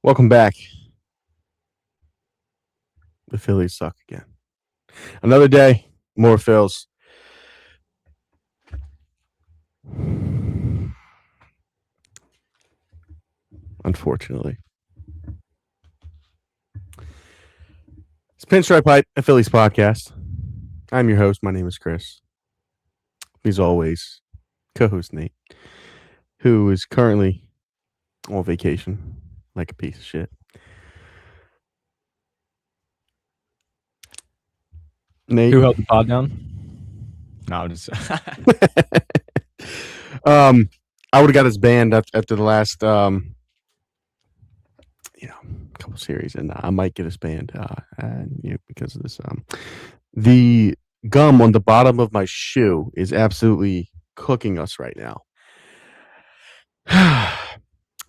Welcome back. The Phillies suck again. Another day, more Phils. Unfortunately. It's Pinstripehype, a Phillies podcast. I'm your host. My name is Chris. As always, co-host Nate, who is currently on vacation like a piece of shit. Nate. Who held the pod down? No, I'm just. I would have got his banned after the last couple series, and I might get his banned because of this. The gum on the bottom of my shoe is absolutely cooking us right now.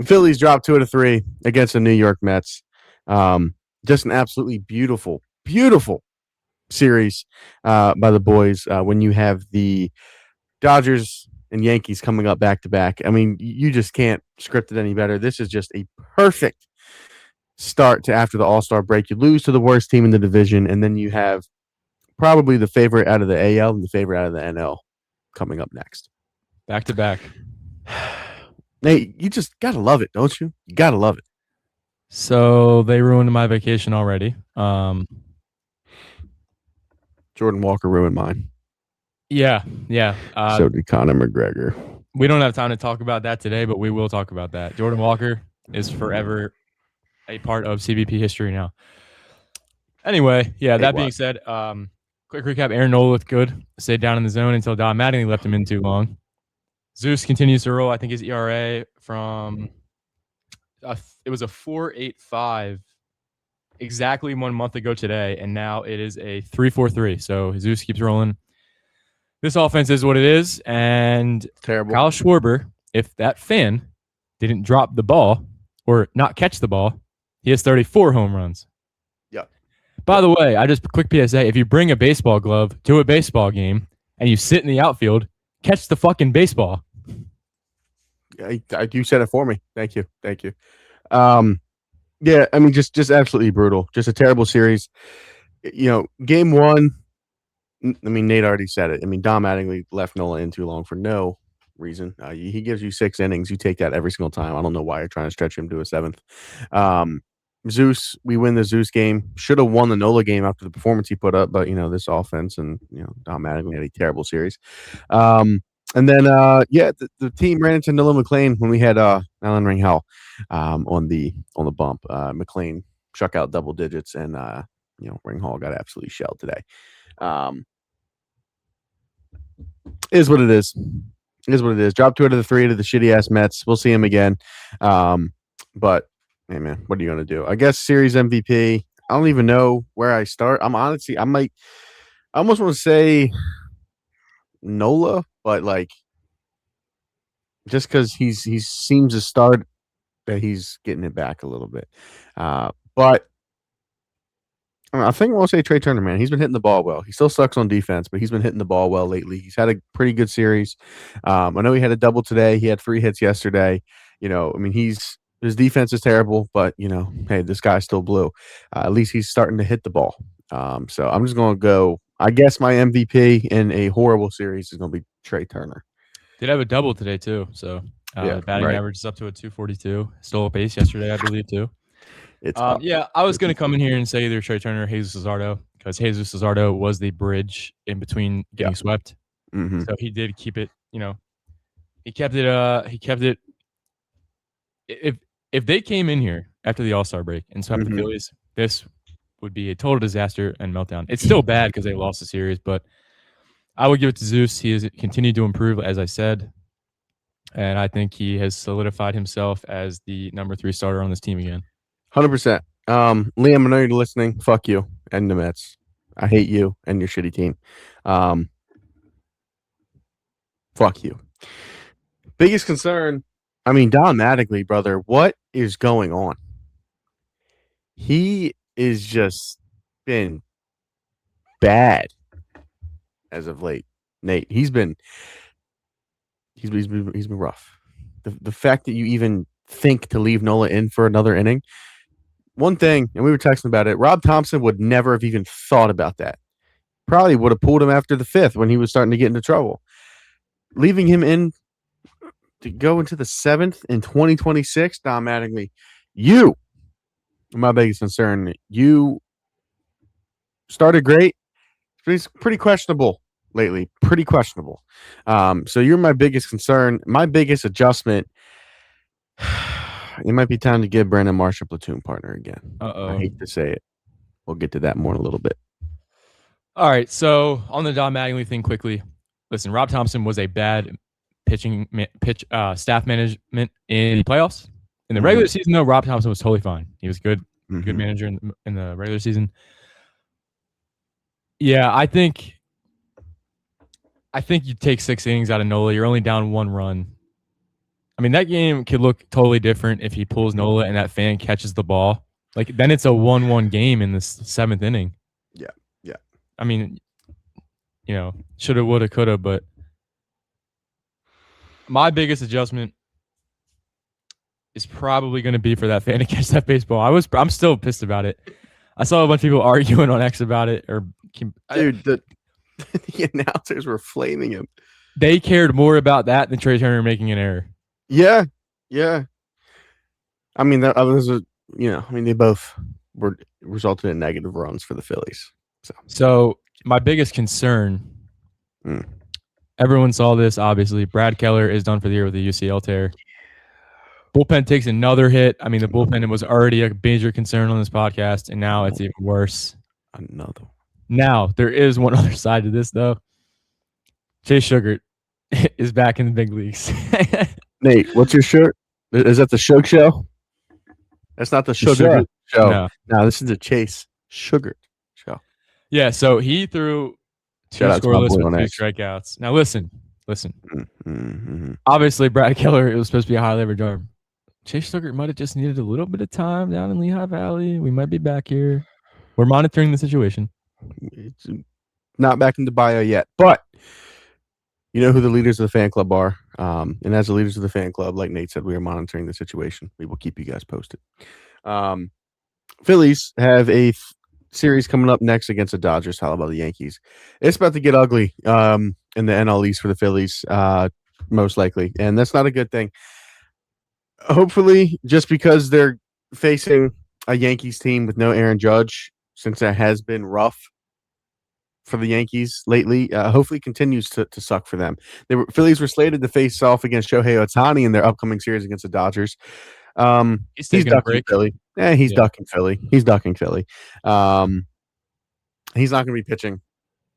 Phillies dropped 2 out of 3 against the New York Mets. Just an absolutely beautiful, beautiful series by the boys. When you have the Dodgers and Yankees coming up back to back, I mean, you just can't script it any better. This is just a perfect start to after the All-Star break. You lose to the worst team in the division, and then you have probably the favorite out of the AL and the favorite out of the NL coming up next. Back to back. Nate, you just gotta love it, don't you? You gotta love it. So they ruined my vacation already. Jordan Walker ruined mine. Yeah. So did Conor McGregor. We don't have time to talk about that today, but we will talk about that. Jordan Walker is forever a part of CBP history now. Anyway, that being said, quick recap. Aaron Nola looked good. Stayed down in the zone until Don Mattingly left him in too long. Zeus continues to roll. I think his ERA from it was a 4.85 exactly 1 month ago today, and now it is a 3.43. So Zeus keeps rolling. This offense is what it is, and terrible. Kyle Schwarber, if that fan didn't drop the ball or not catch the ball, he has 34 home runs. Yeah. By the way, I just quick PSA: if you bring a baseball glove to a baseball game and you sit in the outfield, catch the fucking baseball. You said it for me. Thank you. Yeah, I mean, just absolutely brutal. Just a terrible series. Game 1. I mean, Nate already said it. I mean, Don Mattingly left Nola in too long for no reason. He gives you 6 innings. You take that every single time. I don't know why you're trying to stretch him to a 7th. Zeus, we win the Zeus game. Should have won the Nola game after the performance he put up, but this offense and Don Mattingly had a terrible series. And then the team ran into Nolan McLean when we had Alan Ringhell on the bump. McLean struck out double digits, and Ringhall got absolutely shelled today. Is what it is. Drop 2 out of the 3 to the shitty ass Mets. We'll see him again. But hey man, what are you gonna do? I guess series MVP. I don't even know where I start. I almost want to say Nola, but like just because he seems to start that he's getting it back a little bit. But I think we'll say Trey Turner, man. He's been hitting the ball well. He still sucks on defense, but he's been hitting the ball well lately. He's had a pretty good series. I know he had a double today. He had 3 hits yesterday. I mean, his defense is terrible, but hey, this guy's still blue. At least he's starting to hit the ball. So I'm just going to go. I guess my MVP in a horrible series is going to be Trey Turner. Did have a double today too, so batting average is up to a 242. Stole a base yesterday, I believe too. I was going to come in here and say either Trey Turner or Jesus Luzardo, because Jesus Luzardo was the bridge in between getting swept. Mm-hmm. So he did keep it. He kept it. He kept it. If they came in here after the All-Star break and swept the Phillies, this would be a total disaster and meltdown. It's still bad because they lost the series, but I would give it to Zeus. He has continued to improve, as I said, and I think he has solidified himself as the number 3 starter on this team again. 100%. Liam, I know you're listening. Fuck you and the Mets. I hate you and your shitty team. Fuck you. Biggest concern, I mean, Don Mattingly, brother, what is going on? He is just been bad as of late. Nate, he's been rough. The fact that you even think to leave Nola in for another inning. One thing, and we were texting about it, Rob Thompson would never have even thought about that. Probably would have pulled him after the 5th when he was starting to get into trouble. Leaving him in to go into the 7th in 2026, Don Mattingly, you, my biggest concern, you started great. It's pretty questionable lately. Pretty questionable. So you're my biggest concern. My biggest adjustment, it might be time to give Brandon Marsh a platoon partner again. I hate to say it. We'll get to that more in a little bit. All right. So on the Don Mattingly thing quickly, listen, Rob Thompson was a bad staff management in the playoffs. In the regular season, though, Rob Thompson was totally fine. He was good manager in the regular season. Yeah, I think you take 6 innings out of Nola. You're only down 1 run. I mean, that game could look totally different if he pulls Nola and that fan catches the ball. Like, then it's a 1-1 game in the 7th inning. Yeah. I mean, shoulda, woulda, coulda, but my biggest adjustment is probably going to be for that fan to catch that baseball. I'm still pissed about it. I saw a bunch of people arguing on X about it. Dude, the announcers were flaming him. They cared more about that than Trey Turner making an error. Yeah. I mean, they both were resulted in negative runs for the Phillies. So my biggest concern, everyone saw this, obviously. Brad Keller is done for the year with a UCL tear. Bullpen takes another hit. I mean, the bullpen was already a major concern on this podcast, and now it's even worse. Another. Now, there is one other side to this, though. Chase Sugar is back in the big leagues. Nate, what's your shirt? Is that the Shug Show? That's not the Sugar Show. No, this is the Chase Sugar Show. Yeah, so he threw 2 scoreless with 2 strikeouts. Now, listen. Obviously, Brad Keller, it was supposed to be a high leverage arm. Chase Sugar might have just needed a little bit of time down in Lehigh Valley. We might be back here. We're monitoring the situation. It's not back in the bio yet, but you know who the leaders of the fan club are. And as the leaders of the fan club, like Nate said, we are monitoring the situation. We will keep you guys posted. Phillies have a series coming up next against the Dodgers. How about the Yankees? It's about to get ugly in the NL East for the Phillies, most likely. And that's not a good thing. Hopefully, just because they're facing a Yankees team with no Aaron Judge, since that has been rough for the Yankees lately, hopefully continues to suck for them. Phillies were slated to face off against Shohei Ohtani in their upcoming series against the Dodgers. He's ducking Philly. He's ducking Philly. He's ducking Philly. He's not going to be pitching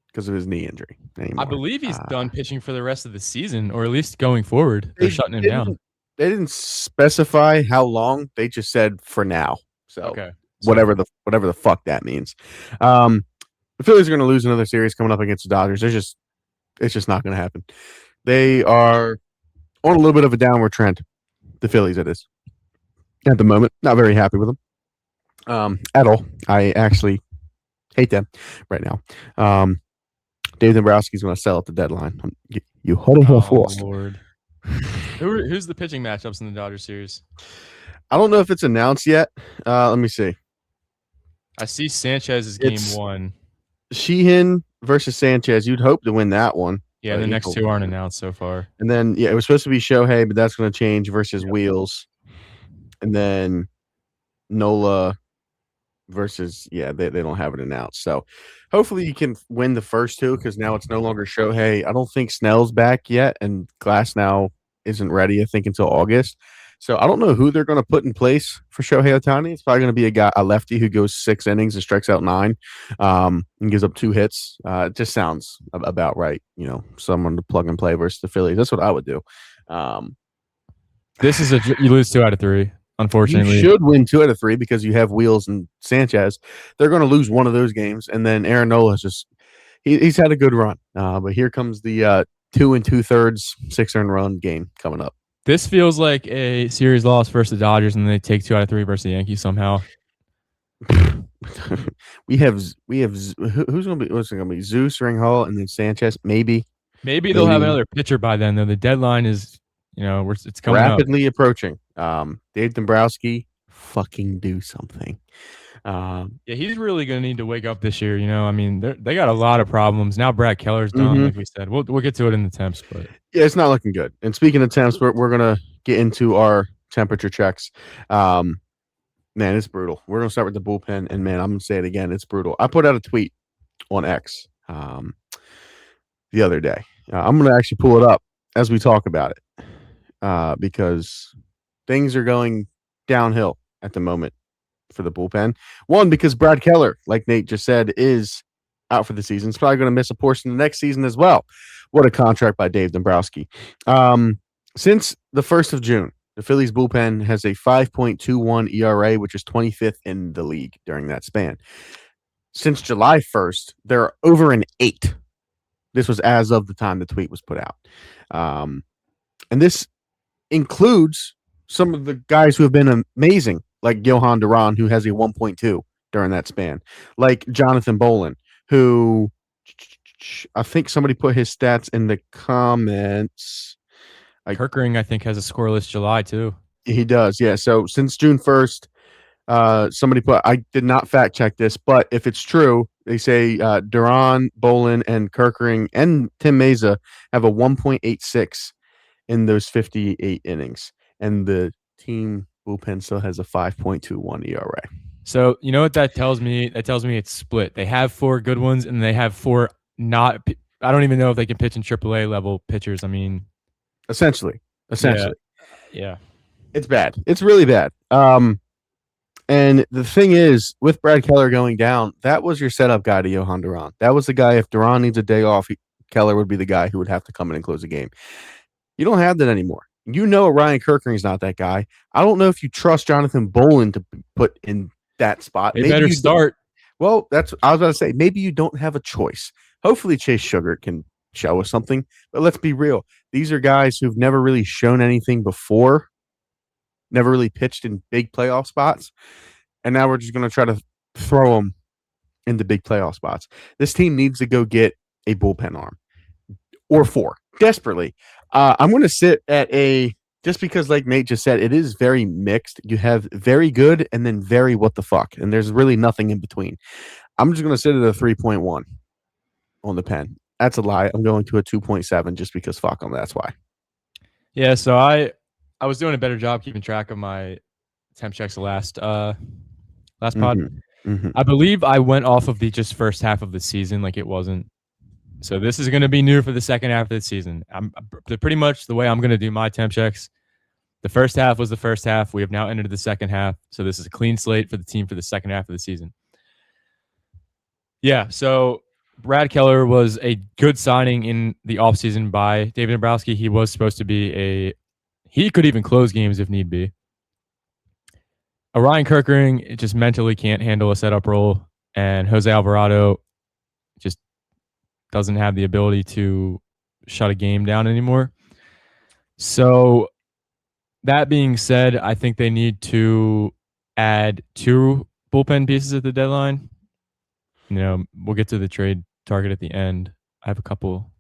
because of his knee injury anymore. I believe he's done pitching for the rest of the season, or at least going forward. They're shutting him down. They didn't specify how long. They just said for now. So okay. Whatever the fuck that means. The Phillies are going to lose another series coming up against the Dodgers. It's just not going to happen. They are on a little bit of a downward trend. The Phillies, it is. At the moment, not very happy with them at all. I actually hate them right now. Dave Dombrowski's going to sell at the deadline. You huddle force. Lord. Who's the pitching matchups in the Dodgers series? I don't know if it's announced yet. Let me see. I see Sanchez is game 1. Sheehan versus Sanchez. You'd hope to win that one. Yeah, the next 2 aren't announced so far. And then, it was supposed to be Shohei, but that's going to change versus Wheels. And then Nola versus, they don't have it announced. So hopefully you can win the first 2 because now it's no longer Shohei. I don't think Snell's back yet, and Glass now isn't ready, I think, until August. So I don't know who they're going to put in place for Shohei Ohtani. It's probably going to be a lefty who goes 6 innings and strikes out 9 and gives up 2 hits. It just sounds about right. Someone to plug and play versus the Phillies. That's what I would do. This is you lose 2 out of 3. Unfortunately, you should win 2 out of 3 because you have Wheels and Sanchez. They're going to lose one of those games, and then Aaron Nola he's had a good run. But here comes the 2 2/3 6-earned run game coming up. This feels like a series loss versus the Dodgers, and they take 2 out of 3 versus the Yankees somehow. we have who's going to be? What's it going to be? Zeus, Ringhall, and then Sanchez. Maybe they'll have another pitcher by then. Though the deadline is it's coming rapidly approaching. Dave Dombrowski, fucking do something. Yeah, he's really going to need to wake up this year. I mean, they got a lot of problems now. Brad Keller's done, like we said. We'll get to it in the temps, but yeah, it's not looking good. And speaking of temps, we're gonna get into our temperature checks. Man, it's brutal. We're gonna start with the bullpen, and man, I'm gonna say it again. It's brutal. I put out a tweet on X the other day. I'm gonna actually pull it up as we talk about it because things are going downhill at the moment for the bullpen. One, because Brad Keller, like Nate just said, is out for the season. He's probably going to miss a portion of the next season as well. What a contract by Dave Dombrowski. Since the 1st of June, the Phillies bullpen has a 5.21 ERA, which is 25th in the league during that span. Since July 1st, they're over an 8. This was as of the time the tweet was put out. And this includes some of the guys who have been amazing, like Johan Duran, who has a 1.2 during that span, like Jonathan Bolin, who I think somebody put his stats in the comments. Kerkering, I think, has a scoreless July too. He does, yeah. So since June 1st, somebody put, I did not fact check this, but if it's true, they say Duran, Bolin, and Kerkering and Tim Meza have a 1.86 in those 58 innings. And the team bullpen still has a 5.21 ERA. So you know what that tells me? That tells me it's split. They have 4 good ones, and they have 4 not. I don't even know if they can pitch in AAA level pitchers. I mean, essentially, yeah, it's bad. It's really bad. And the thing is, with Brad Keller going down, that was your setup guy to Johan Duran. That was the guy. If Duran needs a day off, Keller would be the guy who would have to come in and close the game. You don't have that anymore. Ryan Kerkering's not that guy. I don't know if you trust Jonathan Bolin to put in that spot. Maybe better start. Well, that's I was about to say. Maybe you don't have a choice. Hopefully, Chase Sugar can show us something. But let's be real. These are guys who've never really shown anything before, never really pitched in big playoff spots, and now we're just going to try to throw them into big playoff spots. This team needs to go get a bullpen arm or 4 desperately. I'm going to sit at just because, like Nate just said, it is very mixed. You have very good and then very what the fuck, and there's really nothing in between. I'm just going to sit at a 3.1 on the pen. That's a lie. I'm going to a 2.7 just because fuck them. That's why. Yeah, so I was doing a better job keeping track of my temp checks the last pod. Mm-hmm. I believe I went off of the just first half of the season, like it wasn't. So this is going to be new for the second half of the season. I'm pretty much the way I'm going to do my temp checks. The first half was the first half. We have now entered the second half. So this is a clean slate for the team for the second half of the season. Yeah, so Brad Keller was a good signing in the offseason by David Dombrowski. He was supposed to be he could even close games if need be. Ryan Kerkering just mentally can't handle a setup role, and Jose Alvarado just doesn't have the ability to shut a game down anymore. So that being said, I think they need to add 2 bullpen pieces at the deadline. We'll get to the trade target at the end. I have a couple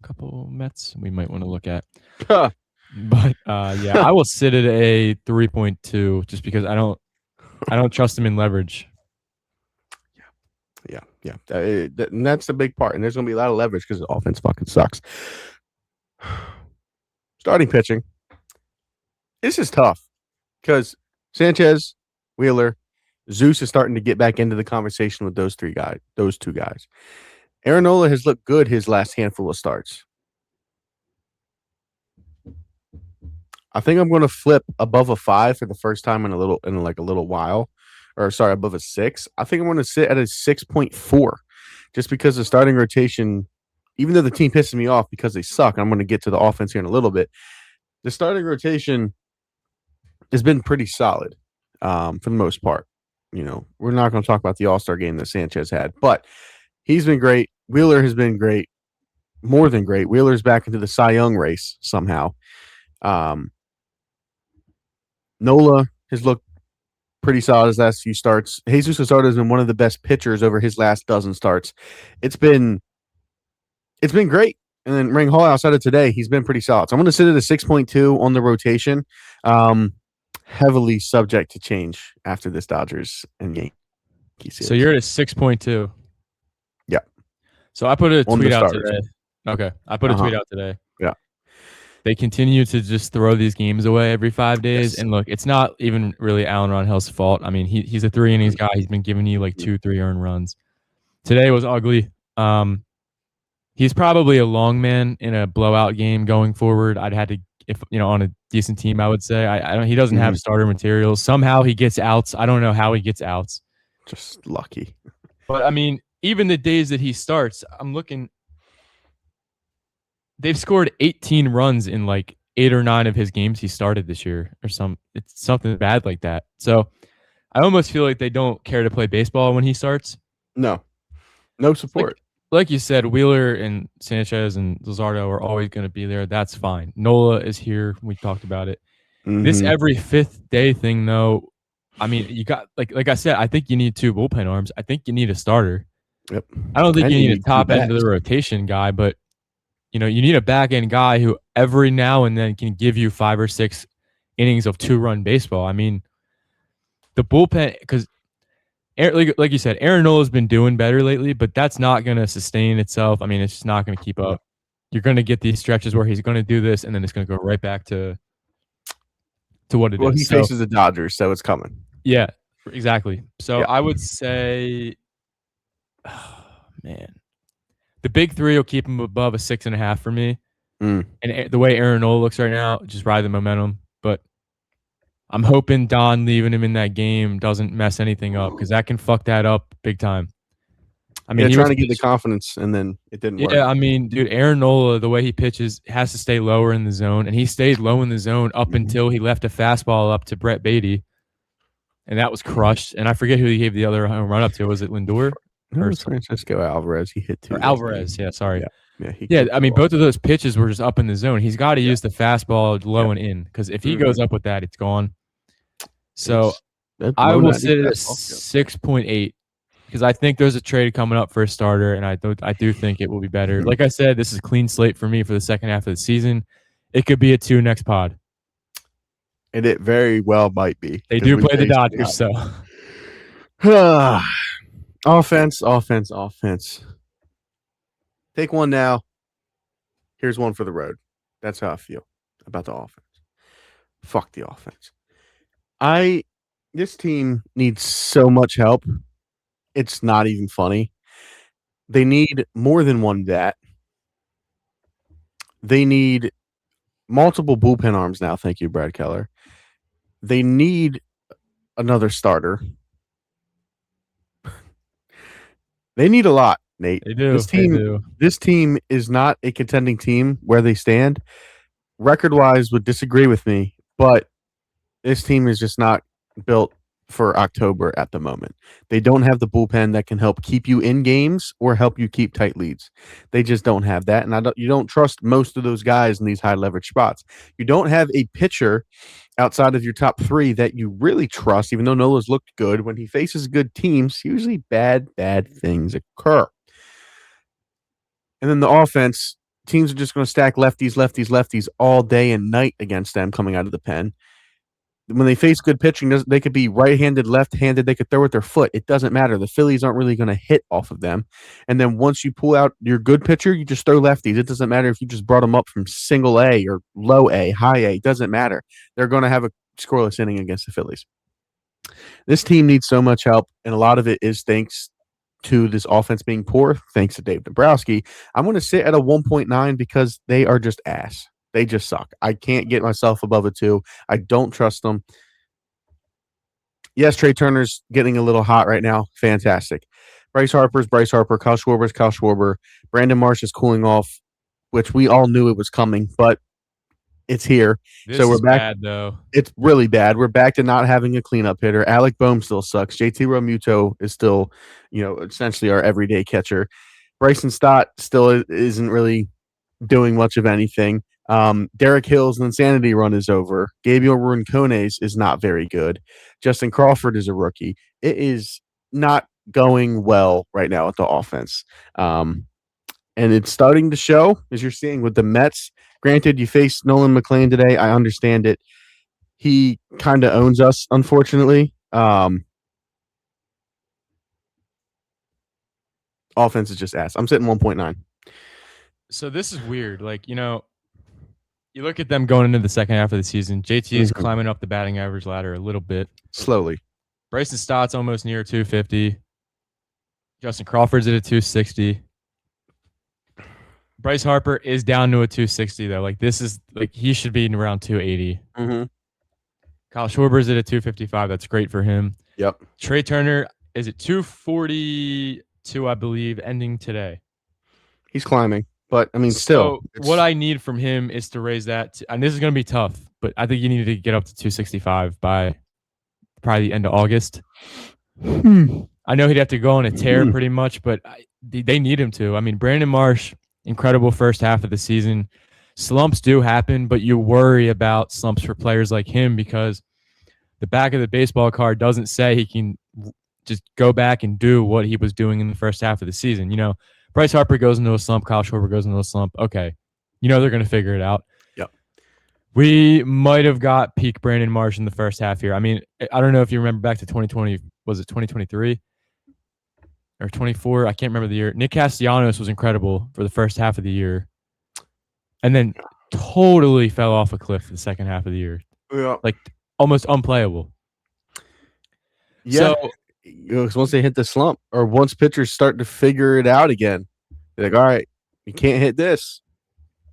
Mets we might want to look at. But yeah, I will sit at a 3.2 just because I don't trust him in leverage. Yeah. And that's the big part. And there's going to be a lot of leverage because the offense fucking sucks. Starting pitching. This is tough because Sanchez, Wheeler, Zeus is starting to get back into the conversation with those 2 guys. Aaron Nola has looked good his last handful of starts. I think I'm going to flip above a 5 for the first time in a little while. Or sorry, above a 6. I think I'm going to sit at a 6.4 just because the starting rotation, even though the team pisses me off because they suck, I'm going to get to the offense here in a little bit. The starting rotation has been pretty solid for the most part. We're not going to talk about the All-Star game that Sanchez had, but he's been great. Wheeler has been great, more than great. Wheeler's back into the Cy Young race somehow. Nola has looked pretty solid his last few starts. Jesus Luzardo has been one of the best pitchers over his last dozen starts. It's been great. And then Ring Hall outside of today, he's been pretty solid. So I'm going to sit at a 6.2 on the rotation. Heavily subject to change after this Dodgers and Yankees series. So you're at a 6.2. Yeah. So I put a On tweet the out starters. today. Okay. I put a tweet out today. Yeah. They continue to just throw these games away every 5 days. Yes. And look, it's not even really Alan Ronhill's fault. I mean, he's a 3 innings guy. He's been giving you like 2-3 earned runs. Today was ugly. He's probably a long man in a blowout game going forward. I'd had to, if on a decent team, I would say. I don't. He doesn't have starter materials. Somehow he gets outs. I don't know how he gets outs. Just lucky. But I mean, even the days that he starts, I'm looking. They've scored 18 runs in like 8 or 9 of his games he started this year, or it's something bad like that. So I almost feel like they don't care to play baseball when he starts. No support. Like you said, Wheeler and Sanchez and Luzardo are always going to be there. That's fine. Nola is here. We talked about it. This every 5th day thing, though. I mean, you got like I said, I think you need 2 bullpen arms. I think you need a starter. Yep. I don't think you need a top end of the rotation guy, but you need a back end guy who every now and then can give you 5 or 6 innings of 2-run baseball. I mean, the bullpen, because like you said, Aaron Nola's been doing better lately, but that's not going to sustain itself. I mean, it's just not going to keep up. You're going to get these stretches where he's going to do this, and then it's going to go right back to what it is. Well, he faces the Dodgers, so it's coming. Yeah, exactly. So I would say, man, the big 3 will keep him above a 6.5 for me. And the way Aaron Nola looks right now, just ride the momentum. But I'm hoping Don leaving him in that game doesn't mess anything up, because that can fuck that up big time. I mean, he trying to get the confidence, and then it didn't work. Yeah, I mean, dude, Aaron Nola, the way he pitches, has to stay lower in the zone, and he stayed low in the zone up until he left a fastball up to Brett Beatty, and that was crushed. And I forget who he gave the other home run up to. Was it Lindor? No, it was Francisco Alvarez. He hit 2. Alvarez, yeah, sorry. Yeah, I mean, both of those pitches were just up in the zone. He's got to use the fastball low and in, because if he goes up with that, it's gone. So I will sit at a 6.8, because I think there's a trade coming up for a starter, and I do think it will be better. Like I said, this is a clean slate for me for the second half of the season. It could be a 2 next pod. And it very well might be. They do play the Dodgers, so. Offense. Take one now. Here's one for the road. That's how I feel about the offense. Fuck the offense. This team needs so much help. It's not even funny. They need more than one bat. They need multiple bullpen arms now. Thank you, Brad Keller. They need another starter. They need a lot, Nate. They do. This team is not a contending team where they stand. Record-wise would disagree with me, but this team is just not built for October at the moment. They don't have the bullpen that can help keep you in games or help you keep tight leads. They just don't have that, and you don't trust most of those guys in these high leverage spots. You don't have a pitcher outside of your top 3 that you really trust, even though Nola's looked good. When he faces good teams, usually bad things occur. And then the offense, teams are just going to stack lefties all day and night against them coming out of the pen. When they face good pitching, they could be right-handed, left-handed. They could throw with their foot. It doesn't matter. The Phillies aren't really going to hit off of them. And then once you pull out your good pitcher, you just throw lefties. It doesn't matter if you just brought them up from single A or low A, high A. It doesn't matter. They're going to have a scoreless inning against the Phillies. This team needs so much help, and a lot of it is thanks to this offense being poor, thanks to Dave Dombrowski. I'm going to sit at a 1.9 because they are just ass. They just suck. I can't get myself above a 2. I don't trust them. Yes, Trey Turner's getting a little hot right now. Fantastic. Bryce Harper's Bryce Harper. Kyle Schwarber's Kyle Schwarber. Brandon Marsh is cooling off, which we all knew it was coming, but it's here. So we're back. Bad, though. It's really bad. We're back to not having a cleanup hitter. Alec Boehm still sucks. JT Realmuto is still, essentially our everyday catcher. Bryson Stott still isn't really doing much of anything. Derek Hill's insanity run is over. Gabriel Rincones is not very good. Justin Crawford is a rookie. It is not going well right now at the offense. and it's starting to show, as you're seeing with the Mets. Granted, you faced Nolan McLean today. I understand it. He kind of owns us, unfortunately. Offense is just ass. I'm sitting 1.9. So this is weird. Like, you look at them going into the second half of the season. JT is climbing up the batting average ladder a little bit. Slowly. Bryson Stott's almost near 250. Justin Crawford's at a 260. Bryce Harper is down to a 260 though. Like this is like he should be in around 280. Kyle Schwarber's at a 255. That's great for him. Yep. Trey Turner is at 242, I believe, ending today. He's climbing, but I mean, still. So what I need from him is to raise that, and this is going to be tough, but I think you need to get up to 265 by probably the end of August. I know he'd have to go on a tear pretty much, but they need him to. I mean, Brandon Marsh, incredible first half of the season. Slumps do happen, but you worry about slumps for players like him because the back of the baseball card doesn't say he can just go back and do what he was doing in the first half of the season. Bryce Harper goes into a slump. Kyle Schwarber goes into a slump. Okay. They're going to figure it out. Yep. We might have got peak Brandon Marsh in the first half here. I mean, I don't know if you remember back to 2020. Was it 2023 or 24? I can't remember the year. Nick Castellanos was incredible for the first half of the year and then totally fell off a cliff the second half of the year. Yeah. Like almost unplayable. Yeah. So, once they hit the slump or once pitchers start to figure it out again, they're like, all right, you can't hit this.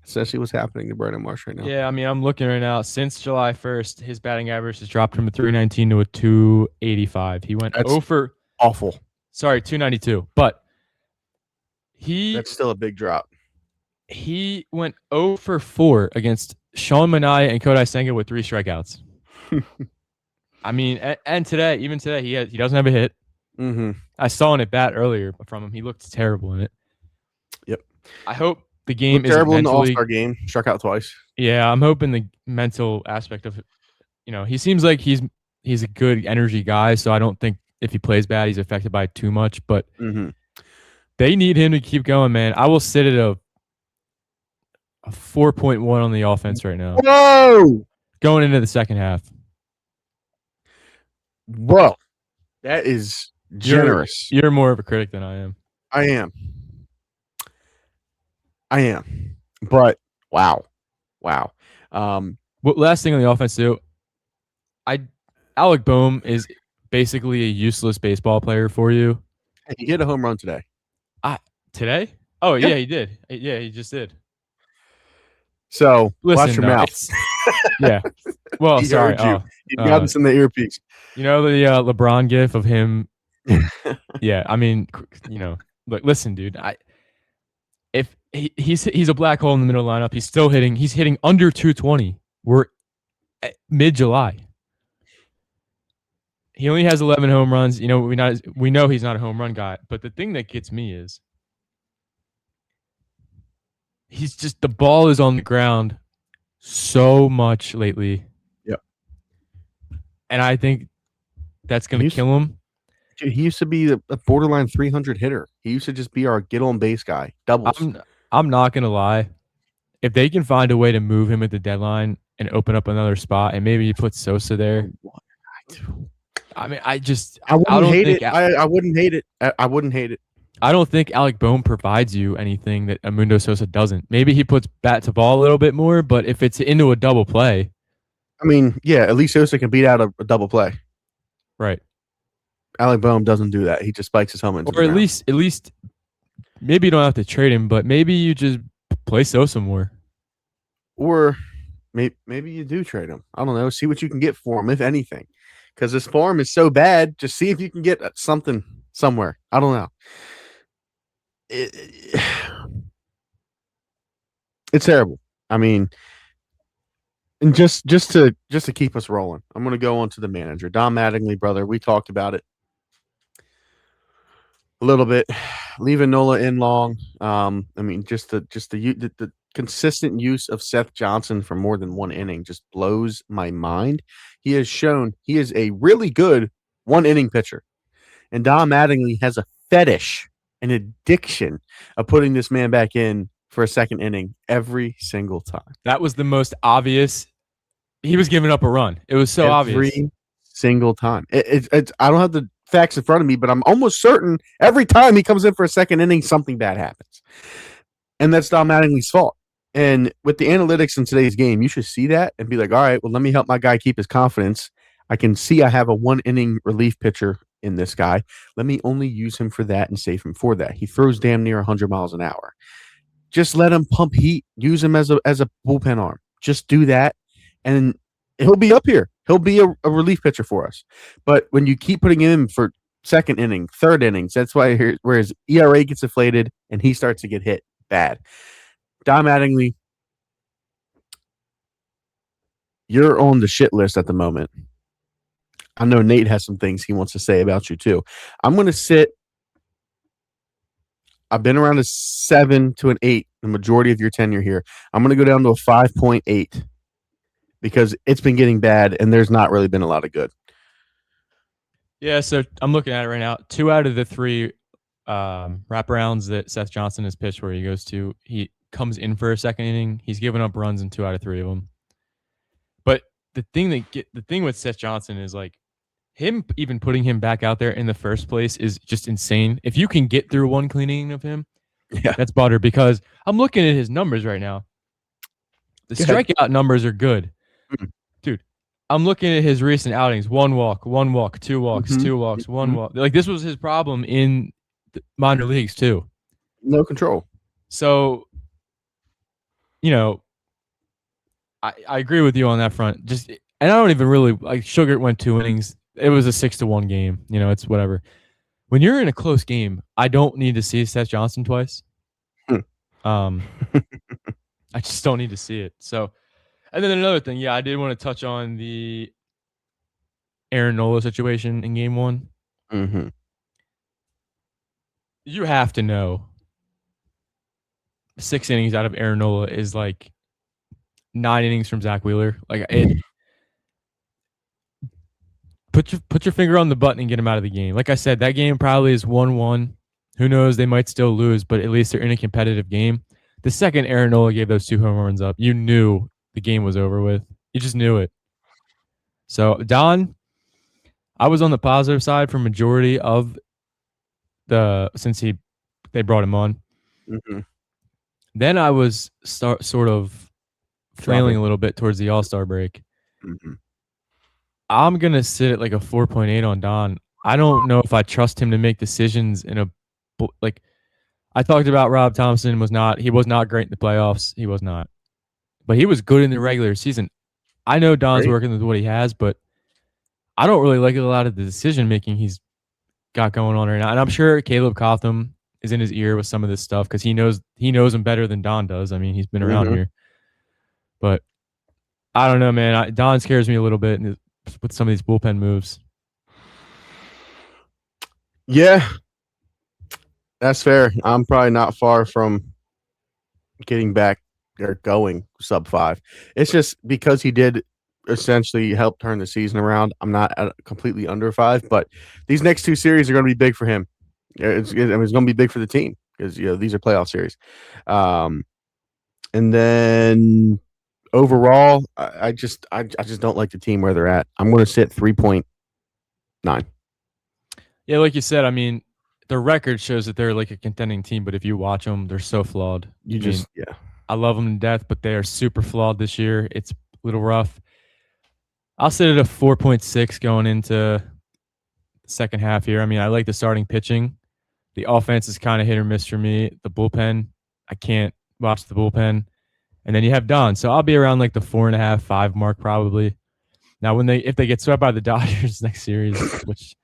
Essentially what's happening to Brandon Marsh right now. Yeah, I mean, I'm looking right now. Since July 1st, his batting average has dropped from a 319 to a 285. He went over awful. Sorry, 292. But that's still a big drop. He went 0 for 4 against Sean Manaea and Kodai Senga with 3 strikeouts. I mean, and today, even today, he doesn't have a hit. I saw an at bat earlier from him. He looked terrible in it. Yep. I hope the game is terrible in the All-Star game. Struck out twice. Yeah, I'm hoping the mental aspect of it. He seems like he's a good energy guy, so I don't think if he plays bad, he's affected by it too much. But they need him to keep going, man. I will sit at a 4.1 on the offense right now. Whoa! Going into the second half. Whoa. That is generous. You're more of a critic than I am. I am. But wow. Last thing on the offense too. Alec Boehm is basically a useless baseball player for you. He hit a home run today. Today? Oh yeah, he did. Yeah, he just did. So watch your mouth. Yeah. Well, sorry. You got this in the earpiece. The LeBron gif of him. Yeah, I mean, look, listen, dude. If he's a black hole in the middle lineup, he's still hitting. He's hitting under 220. We're at mid-July. He only has 11 home runs. We know he's not a home run guy. But the thing that gets me is he's just the ball is on the ground so much lately. Yep. And I think that's going to kill him. He used to be a borderline 300 hitter. He used to just be our get on base guy. Doubles. I'm not going to lie. If they can find a way to move him at the deadline and open up another spot, and maybe you put Sosa there. I mean, I wouldn't hate it. I wouldn't hate it. I wouldn't hate it. I don't think Alec Boehm provides you anything that Amundo Sosa doesn't. Maybe he puts bat to ball a little bit more, but if it's into a double play. I mean, yeah, at least Sosa can beat out a double play. Right. Alec Boehm doesn't do that. He just spikes his helmet. Or at least, maybe you don't have to trade him, but maybe you just play Sosa more. Or maybe you do trade him. I don't know. See what you can get for him, if anything. Because this farm is so bad. Just see if you can get something somewhere. I don't know. It's terrible. I mean, and just to keep us rolling, I'm going to go on to the manager, Don Mattingly, brother. We talked about it a little bit, leaving Nola in long. I mean, just the consistent use of Seth Johnson for more than one inning just blows my mind. He has shown he is a really good one inning pitcher, and Don Mattingly has a fetish an addiction of putting this man back in for a second inning every single time. That was the most obvious. He was giving up a run. It was so obvious. Every single time. It's I don't have the facts in front of me, but I'm almost certain every time he comes in for a second inning, something bad happens. And that's Don Mattingly's fault. And with the analytics in today's game, you should see that and be like, all right, well, let me help my guy keep his confidence. I can see I have a 1 inning relief pitcher in this guy. Let me only use him for that and save him for that. He throws damn near 100 miles an hour. Just let him pump heat. Use him as a bullpen arm. Just do that, and he'll be up here. He'll be a relief pitcher for us. But when you keep putting him in for second inning, third innings, that's why where his ERA gets inflated and he starts to get hit bad. Don Mattingly, you're on the shit list at the moment. I know Nate has some things he wants to say about you too. I'm going to sit. I've been around a 7 to an 8 the majority of your tenure here. I'm going to go down to a 5.8 because it's been getting bad and there's not really been a lot of good. Yeah, so I'm looking at it right now. 2 out of the 3 wraparounds that Seth Johnson has pitched where he goes to, he comes in for a second inning. He's given up runs in 2 out of 3 of them. But the thing with Seth Johnson is like him even putting him back out there in the first place is just insane. If you can get through 1 clean inning of him, that's butter. Because I'm looking at his numbers right now. The strikeout numbers are good. Dude, I'm looking at his recent outings. 1 walk, 1 walk, 2 walks, 2 walks, 1 walk. Like this was his problem in the minor leagues too. No control. So, you know, I agree with you on that front. And I don't even really like Sugar went 2 innings. It was a 6-1 game. You know, it's whatever. When you're in a close game, I don't need to see Seth Johnson twice. I just don't need to see it. So, and then another thing, I did want to touch on the Aaron Nola situation in game 1. Mm-hmm. You have to know 6 innings out of Aaron Nola is like 9 innings from Zach Wheeler. Like it. Put your finger on the button and get him out of the game. Like I said, that game probably is 1-1. Who knows? They might still lose, but at least they're in a competitive game. The second Aaron Nola gave those 2 home runs up, you knew the game was over with. You just knew it. So, Don, I was on the positive side for majority of since they brought him on. Mm-hmm. Then I was sort of flailing a little bit towards the All-Star break. Mm-hmm. I'm going to sit at like a 4.8 on Don. I don't know if I trust him to make decisions in like I talked about Rob Thompson he was not great in the playoffs. He was not. But he was good in the regular season. I know Don's working with what he has, but I don't really like a lot of the decision making he's got going on right now. And I'm sure Caleb Cotham is in his ear with some of this stuff because he knows him better than Don does. I mean, he's been around here. But I don't know, man. Don scares me a little bit with some of these bullpen moves. Yeah, that's fair. I'm probably not far from getting back or going sub 5. It's just because he did essentially help turn the season around. I'm not completely under 5, but these next 2 series are going to be big for him. It's going to be big for the team because these are playoff series. And then overall, I just don't like the team where they're at. I'm going to sit 3.9. Yeah, like you said, I mean, the record shows that they're like a contending team, but if you watch them, they're so flawed. I love them to death, but they are super flawed this year. It's a little rough. I'll sit at a 4.6 going into the second half here. I mean, I like the starting pitching. The offense is kind of hit or miss for me. The bullpen, I can't watch the bullpen. And then you have Don. So I'll be around like the 4.5, 5 mark probably. Now, if they get swept by the Dodgers next series, which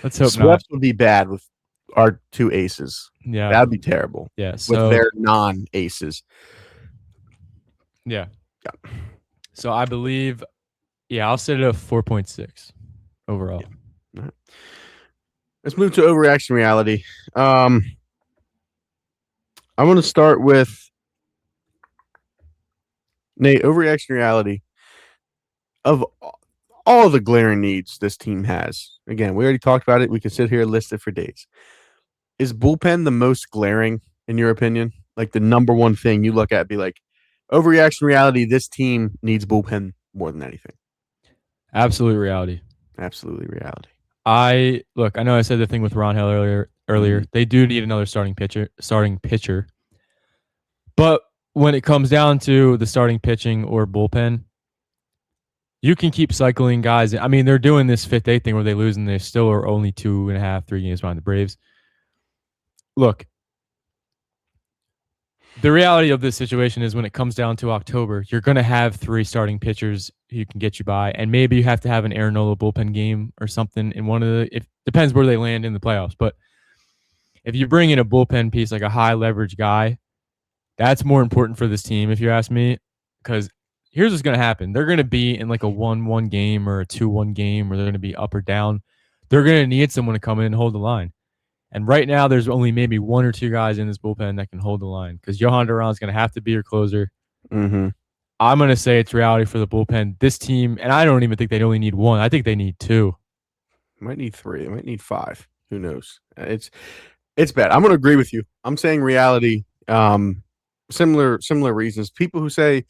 let's hope Swept would be bad with our 2 aces. Yeah. That'd be terrible. Yeah. With their non-aces. Yeah. So I believe, I'll sit at a 4.6 overall. Yeah. Right. Let's move to overreaction reality. I'm going to start with Nate. Overreaction reality of all the glaring needs this team has. Again, we already talked about it. We can sit here and list it for days. is bullpen the most glaring in your opinion? Like the number one thing you look at, be like, overreaction reality. This team needs bullpen more than anything. Absolute reality. Absolutely reality. I know I said the thing with Ron Hill earlier. Mm-hmm. They do need another starting pitcher. But when it comes down to the starting pitching or bullpen, you can keep cycling guys. I mean, they're doing this fifth, eighth thing where they lose and they still are only 2.5, 3 games behind the Braves. Look, the reality of this situation is when it comes down to October, you're going to have 3 starting pitchers who can get you by, and maybe you have to have an Aaron Nola bullpen game or something in one of the. It depends where they land in the playoffs, but if you bring in a bullpen piece like a high leverage guy, that's more important for this team, if you ask me, because here's what's going to happen. They're going to be in like a 1-1 game or a 2-1 game where they're going to be up or down. They're going to need someone to come in and hold the line. And right now, there's only maybe 1 or 2 guys in this bullpen that can hold the line because Johan Duran's going to have to be your closer. Mm-hmm. I'm going to say it's reality for the bullpen. This team, and I don't even think they only need 1. I think they need 2. Might need 3. It might need 5. Who knows? It's bad. I'm going to agree with you. I'm saying reality. Similar reasons. People who say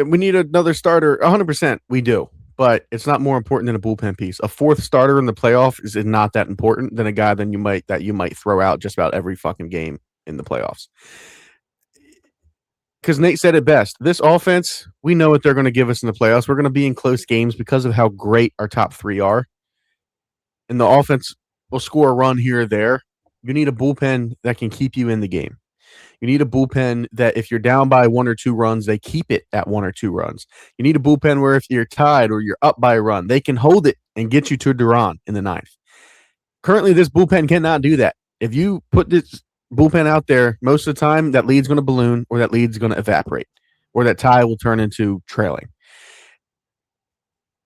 we need another starter, 100%, we do. But it's not more important than a bullpen piece. A 4th starter in the playoff is not that important than a guy that you might throw out just about every fucking game in the playoffs. Because Nate said it best. This offense, we know what they're going to give us in the playoffs. We're going to be in close games because of how great our top 3 are. And the offense will score a run here or there. You need a bullpen that can keep you in the game. You need a bullpen that if you're down by 1 or 2 runs, they keep it at 1 or 2 runs. You need a bullpen where if you're tied or you're up by a run, they can hold it and get you to Duran in the 9th. Currently, this bullpen cannot do that. If you put this bullpen out there, most of the time that lead's going to balloon or that lead's going to evaporate or that tie will turn into trailing.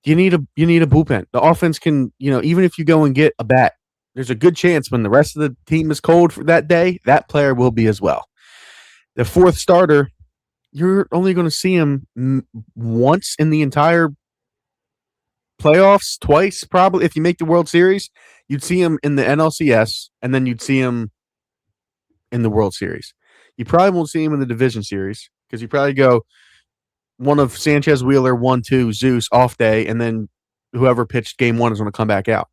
You need a bullpen. The offense can, even if you go and get a bat, there's a good chance when the rest of the team is cold for that day, that player will be as well. The 4th starter, you're only going to see him once in the entire playoffs, twice probably. If you make the World Series, you'd see him in the NLCS, and then you'd see him in the World Series. You probably won't see him in the Division Series because you probably go one of Sanchez, Wheeler, 1-2, Zeus, off day, and then whoever pitched game 1 is going to come back out.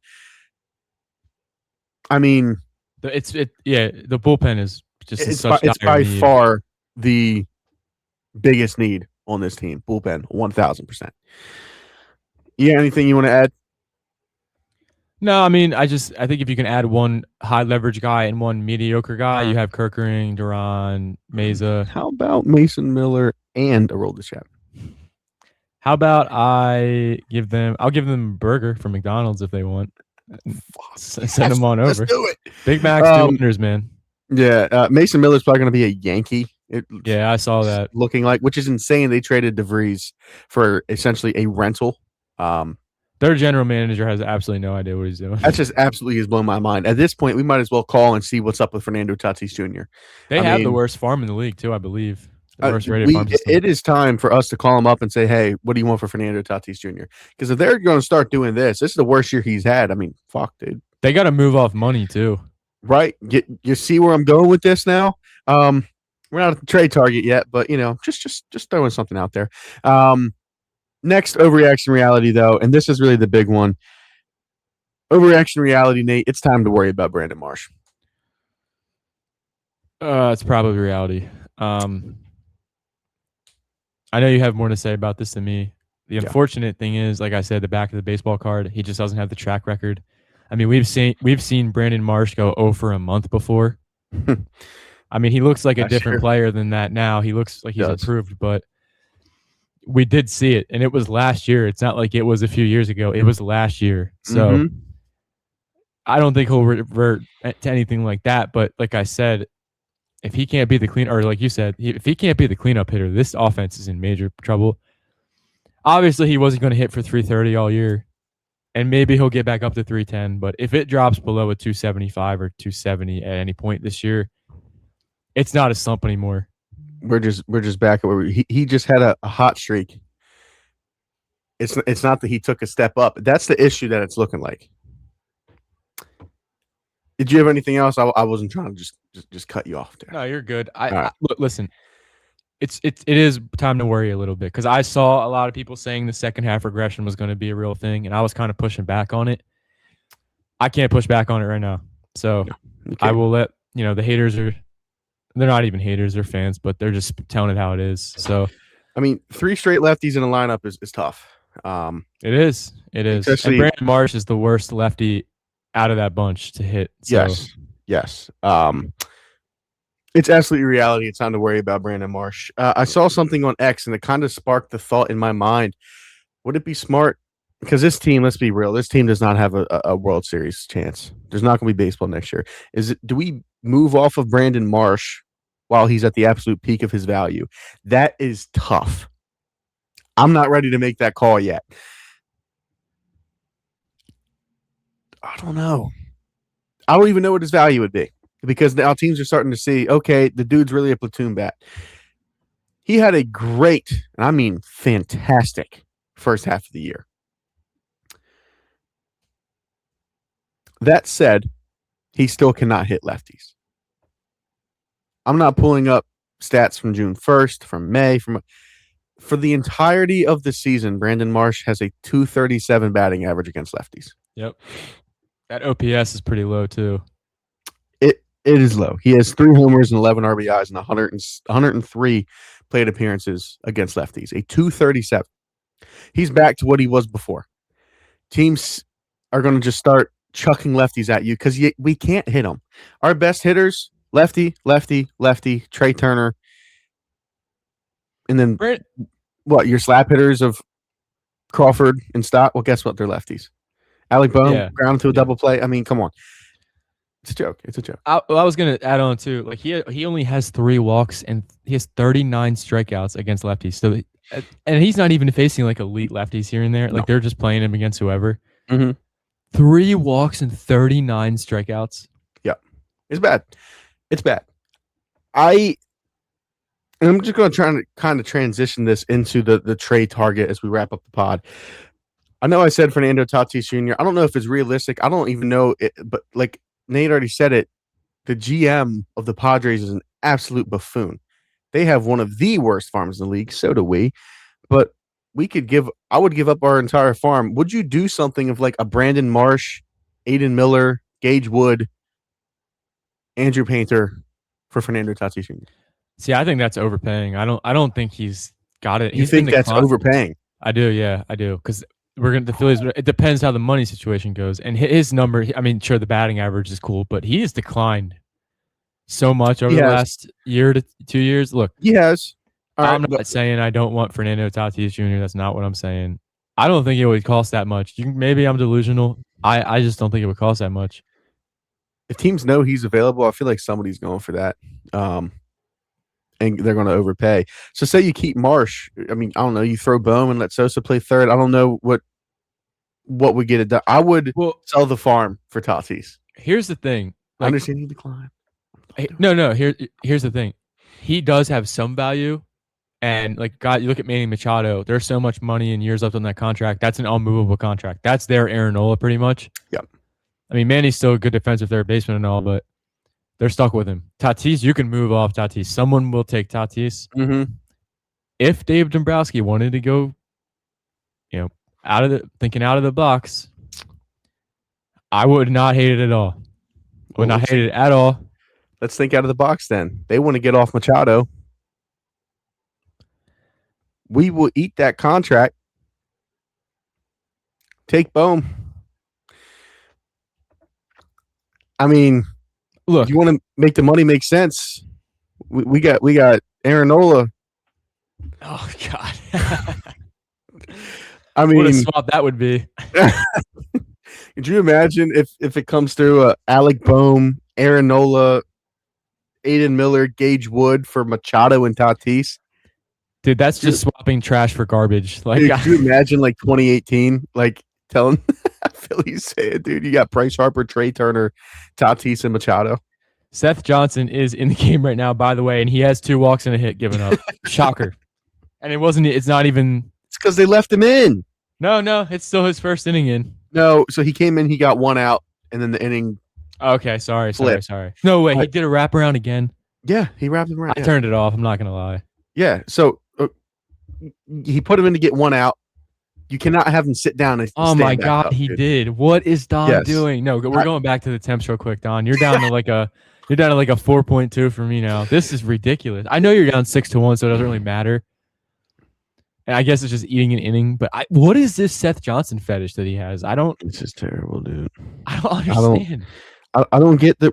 I mean, the bullpen is just it's by far the biggest need on this team. Bullpen, 1,000%. Yeah, anything you want to add? No, I mean, I think if you can add 1 high leverage guy and 1 mediocre guy, you have Kerkering, Duran, Meza. How about Mason Miller and Aroldis Chapman? How about I'll give them burger from McDonald's if they want. Send them on over. Let's do it. Big Mac's 2 winners, man. Yeah, Mason Miller's probably going to be a Yankee. I saw that. Looking like, which is insane. They traded DeVries for essentially a rental. Their general manager has absolutely no idea what he's doing. That just absolutely has blown my mind. At this point, we might as well call and see what's up with Fernando Tatis Jr. They have the worst farm in the league, too, I believe. The worst rated farm system. It is time for us to call him up and say, hey, what do you want for Fernando Tatis Jr.? Because if they're going to start doing this is the worst year he's had. I mean, fuck, dude. They got to move off money, too. Right? You see where I'm going with this now? We're not at the trade target yet, but, just throwing something out there. Next, overreaction reality, though, and this is really the big one. Overreaction reality, Nate, it's time to worry about Brandon Marsh. It's probably reality. I know you have more to say about this than me. The unfortunate thing is, like I said, the back of the baseball card, he just doesn't have the track record. I mean, we've seen Brandon Marsh go 0 for a month before. I mean, he looks like a different player than that now. He looks like he's improved, but we did see it, and it was last year. It's not like it was a few years ago. It was last year. So I don't think he'll revert to anything like that. But like I said, if he can't be the clean, or like you said, if he can't be the cleanup hitter, this offense is in major trouble. Obviously, he wasn't going to hit for 330 all year, and maybe he'll get back up to 310. But if it drops below a 275 or 270 at any point this year, it's not a slump anymore. We're just back at where he just had a hot streak. It's not that he took a step up. That's the issue that it's looking like. Did you have anything else? I wasn't trying to just cut you off there. No, you're good. Look, listen. It is time to worry a little bit because I saw a lot of people saying the second half regression was going to be a real thing, and I was kind of pushing back on it. I can't push back on it right now, so I will let the haters are. They're not even haters; they're fans, but they're just telling it how it is. So, I mean, 3 straight lefties in a lineup is tough. It is. And Brandon Marsh is the worst lefty out of that bunch to hit. So. Yes. It's absolutely reality. It's time to worry about Brandon Marsh. I saw something on X, and it kind of sparked the thought in my mind. Would it be smart? Because this team, let's be real, this team does not have a World Series chance. There's not going to be baseball next year. Do we move off of Brandon Marsh while he's at the absolute peak of his value? That is tough. I'm not ready to make that call yet. I don't know. I don't even know what his value would be. Because now teams are starting to see, okay, the dude's really a platoon bat. He had a great, and I mean fantastic, first half of the year. That said, he still cannot hit lefties. I'm not pulling up stats from June 1st, from May, for the entirety of the season, Brandon Marsh has a .237 batting average against lefties. Yep. That OPS is pretty low, too. It is low. He has 3 homers and 11 RBIs and 103 plate appearances against lefties. A .237. He's back to what he was before. Teams are going to just start chucking lefties at you because we can't hit them. Our best hitters, lefty, Trey Turner. And then your slap hitters of Crawford and Stott? Well, guess what? They're lefties. Alec Bohm, ground to a double play. I mean, come on. It's a joke. I was gonna add on too. Like he only has 3 walks and he has 39 strikeouts against lefties. So, and he's not even facing like elite lefties here and there. Like they're just playing him against whoever. Mm-hmm. 3 walks and 39 strikeouts. Yeah, it's bad. I'm just gonna try to kind of transition this into the trade target as we wrap up the pod. I know I said Fernando Tatis Jr. I don't know if it's realistic. I don't even know it, but like Nate already said it, the GM of the Padres is an absolute buffoon. They have one of the worst farms in the league. So do we. But I would give up our entire farm. Would you do something of like a Brandon Marsh, Aiden Miller, Gage Wood, Andrew Painter for Fernando Tatis Jr.? See, I think that's overpaying. I don't think he's got it. You think that's overpaying? I do, yeah, I do. Because the Phillies. It depends how the money situation goes, and his number. I mean, sure, the batting average is cool, but he has declined so much over the last year to 2 years. Look, he has. I'm not saying I don't want Fernando Tatis Jr. That's not what I'm saying. I don't think it would cost that much. Maybe I'm delusional. I just don't think it would cost that much. If teams know he's available, I feel like somebody's going for that. And they're going to overpay. So say you keep Marsh. I mean, I don't know. You throw Bohm and let Sosa play third. I don't know what would get it done. I would sell the farm for Tatis. Here's the thing. I understand you decline. No. Here's the thing. He does have some value. And like God, you look at Manny Machado. There's so much money and years left on that contract. That's an unmovable contract. That's their Aaron Nola pretty much. Yep. I mean, Manny's still a good defensive third baseman and all, but they're stuck with him. Tatis, you can move off Tatis. Someone will take Tatis. Mm-hmm. If Dave Dombrowski wanted to go, out of the box, I would not hate it at all. Would not hate it at all. Let's think out of the box then. They want to get off Machado. We will eat that contract. Take Bohm. I mean, look, you want to make the money make sense. We got Aaron Nola. Oh God. I mean, what a swap that would be. Could you imagine if it comes through Alec Bohm, Aaron Nola, Aiden Miller, Gage Wood for Machado and Tatis? Dude, that's just swapping trash for garbage. Like, could you imagine like 2018, like telling Phillies say it, dude? You got Bryce Harper, Trey Turner, Tatis, and Machado. Seth Johnson is in the game right now, by the way, and he has 2 walks and a hit given up. Shocker. And it's not even. It's because they left him in. No, it's still his first inning in. No, so he came in, he got 1 out, and then the inning. Okay, sorry. Flip. No way, he did a wraparound again. Yeah, he wrapped him around. I turned it off. I'm not gonna lie. Yeah, so he put him in to get one out. You cannot have him sit down and Oh stand my back god, up, he dude. did. What is Don Yes. doing? No, we're going back to the temps real quick, Don. You're down to like a 4.2 for me now. This is ridiculous. I know you're down 6-1, so it doesn't really matter. And I guess it's just eating an inning. But what is this Seth Johnson fetish that he has? I don't. This is terrible, dude. I don't understand. I don't get the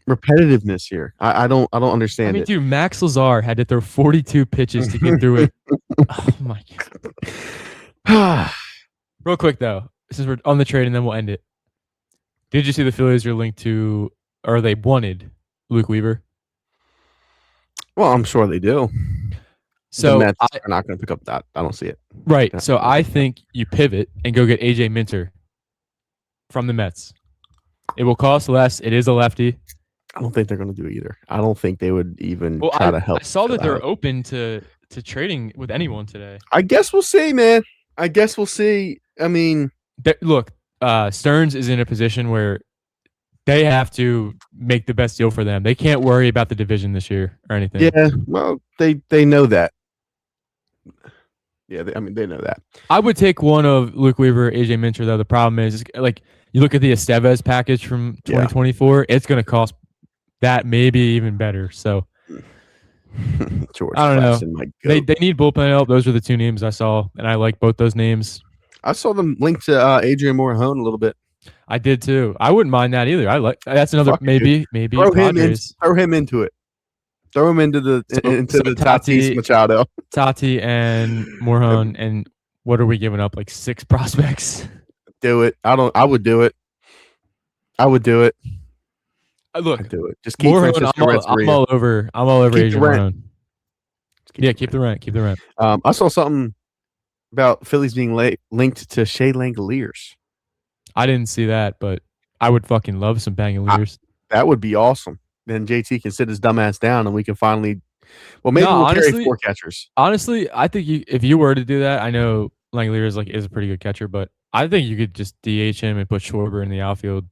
repetitiveness here. I don't understand. I mean, it. dude, Max Lazar had to throw 42 pitches to get through it. Oh my god. Real quick though, since we're on the trade, and then we'll end it. Did you see the Phillies are linked to, or they wanted Luke Weaver? Well, I'm sure they do. So the Mets are not going to pick up that. I don't see it. Right. So I think you pivot and go get AJ Minter from the Mets. It will cost less. It is a lefty. I don't think they're going to do either. I don't think they would even try to help. I saw that they're open to trading with anyone today. I guess we'll see, man. I guess we'll see. I mean, look, Stearns is in a position where they have to make the best deal for them. They can't worry about the division this year or anything. Yeah, well, they know that. Yeah, they know that. I would take one of Luke Weaver, AJ Minter, though. The problem is, like, you look at the Estevez package from 2024, it's going to cost that, maybe even better. So, George, I don't know. They need bullpen help. Those are the two names I saw, and I like both those names. I saw them linked to Adrian Morejon a little bit. I did too. I wouldn't mind that either. I like that's another maybe throw him into it. Throw him into the Tatis Machado. Tati and Morejon, and what are we giving up? Like 6 prospects? Do it. I would do it. Look, I'd do it. Just keep Morejon. I'm all over Adrian Morejon. Keep the rent. I saw something about Phillies being linked to Shea Langoliers. I didn't see that, but I would fucking love some Bangaliers. That would be awesome. Then JT can sit his dumbass down, and we can finally. Well, maybe we'll carry 4 catchers. Honestly, I think if you were to do that, I know Langoliers is a pretty good catcher, but I think you could just DH him and put Schwarber in the outfield.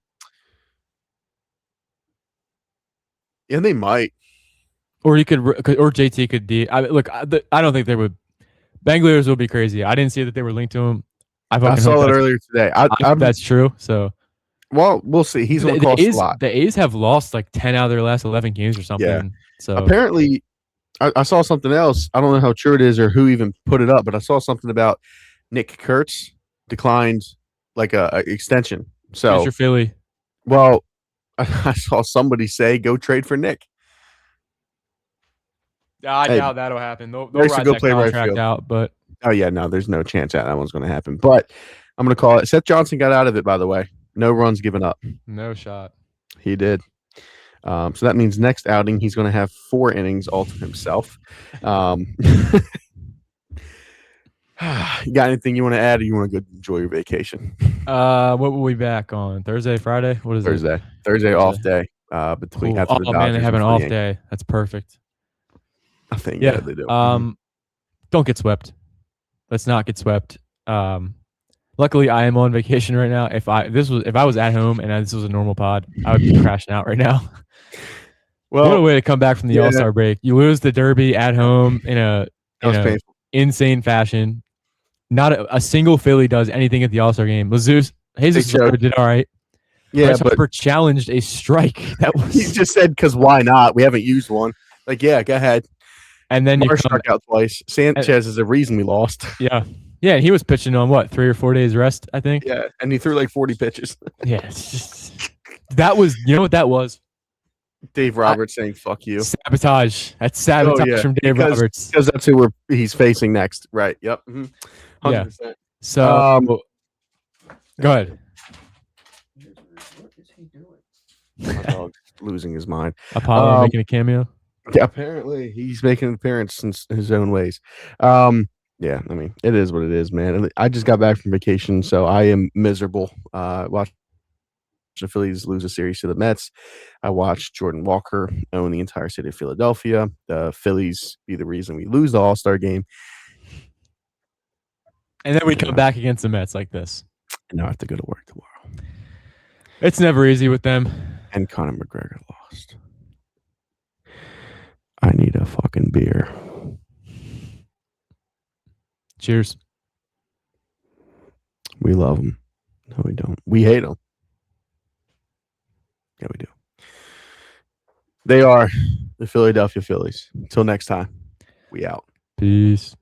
Yeah, they might. Or JT could DH. I don't think they would. Bangaliers will be crazy. I didn't see that they were linked to him. I saw it earlier today. That's true. So, well, we'll see. He's going to cost a lot. The A's have lost like 10 out of their last 11 games or something. Yeah. So apparently, I saw something else. I don't know how true it is or who even put it up, but I saw something about Nick Kurtz declined like a extension. So who's your Philly? Well, I saw somebody say go trade for Nick. I doubt that'll happen. They'll ride go that play contract right out, but. Oh, yeah, no, there's no chance that one's going to happen. But I'm going to call it. Seth Johnson got out of it, by the way. No runs given up. No shot. He did. So that means next outing, he's going to have 4 innings all to himself. You got anything you want to add, or you want to go enjoy your vacation? What will we back on? Thursday, Friday? What is Thursday? it? Thursday off day. Between after the Dodgers. Man, they have an off day. That's perfect. I think they do. Don't get swept. Let's not get swept. Luckily, I am on vacation right now. If I was at home and this was a normal pod, I would be crashing out right now. Well, what a way to come back from the All-Star break. You lose the Derby at home in a insane fashion. Not a single Philly does anything at the All-Star game. Jesus did all right. Yeah, but Harper challenged a strike. That was he just said because why not? We haven't used one. Like, yeah, go ahead. And then Marsh struck out twice. Sanchez is a reason we lost. Yeah. Yeah, he was pitching on 3 or 4 days rest, I think. Yeah, and he threw like 40 pitches. Yeah, it's just that was, you know what that was? Dave Roberts saying "fuck you." Sabotage. That's sabotage from Dave Roberts. Because that's who he's facing next. Right. Yep. 100%. Yeah. So go ahead. What is he doing? My dog's losing his mind. Apollo making a cameo. Yeah, apparently he's making an appearance in his own ways. Yeah, I mean, it is what it is, man. I just got back from vacation, so I am miserable. Watched the Phillies lose a series to the Mets. I watched Jordan Walker own the entire city of Philadelphia. The Phillies be the reason we lose the All-Star game. And then we come back against the Mets like this. And now I have to go to work tomorrow. It's never easy with them. And Conor McGregor lost. I need a fucking beer. Cheers. We love them. No, we don't. We hate them. Yeah, we do. They are the Philadelphia Phillies. Until next time, we out. Peace.